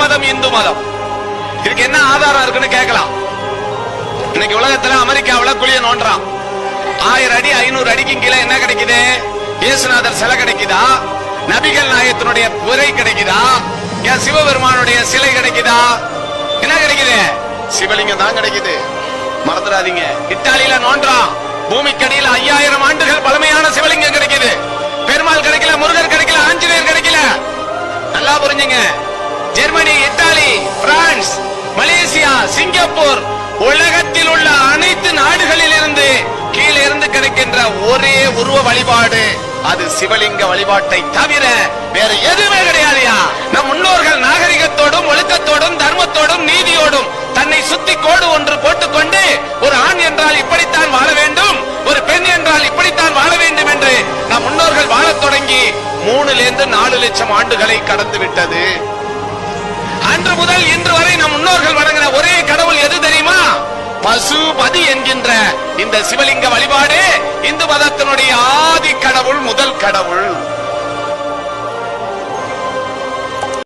மதம் இந்து மதம். இதுக்கு என்ன ஆதாரம் இருக்குன்னு கேட்கலாம். இன்னைக்கு உலகத்துல அமெரிக்காவுல குழிய நோண்டுறான். 1000 அடி 500 அடிக்கு கீழே என்ன கிடைக்குது? இயேசுநாதர் சிலை கிடைக்குதா? நபிகள் நாயகத்தினுடைய புரை கிடைக்குதா? சிவபெருமானுடைய சிலை கிடைக்குதா? என்ன கிடைக்குது? சிவலிங்கம் தான் கிடைக்குது. மறந்துடாதீங்க. இத்தாலியில நோன்றான், பூமிக்கடியில் 5000 ஆண்டுகள் பழமையான சிவலிங்கம் கிடைக்குது. பெருமாள் கிடைக்கல, முருகர் கிடைக்கல, ஆஞ்சநேயர் கிடைக்கல. நல்லா புரிஞ்சுங்க. Germany, Italy, France, Malaysia, Singapore, உலகத்தில் உள்ள அனைத்து நாடுகளில் இருந்து கீழே இருந்து கிடைக்கின்ற ஒரே உருவ வழிபாடு அது சிவலிங்க வழிபாட்டை தவிர வேற எதுவுமே கிடையாதுயா. நம் முன்னோர்கள் நாகரிகத்தோடும் ஒழுக்கத்தோடும் தர்மத்தோடும் நீதியோடும் தன்னை சுத்தி கோடு ஒன்று போட்டுக்கொண்டு ஒரு ஆண் என்றால் இப்படித்தான் வாழ வேண்டும், ஒரு பெண் என்றால் இப்படித்தான் வாழ வேண்டும் என்று நம் முன்னோர்கள் வாழத் தொடங்கி 3-4 லட்சம் ஆண்டுகளை கடந்து விட்டது. அன்று முதல் இன்று வரை நம் முன்னோர்கள் வணங்கின ஒரே கடவுள் எது தெரியுமா? பசுபதி என்கின்ற இந்த சிவலிங்க வழிபாடு இந்து மதத்தினுடைய ஆதி கடவுள்.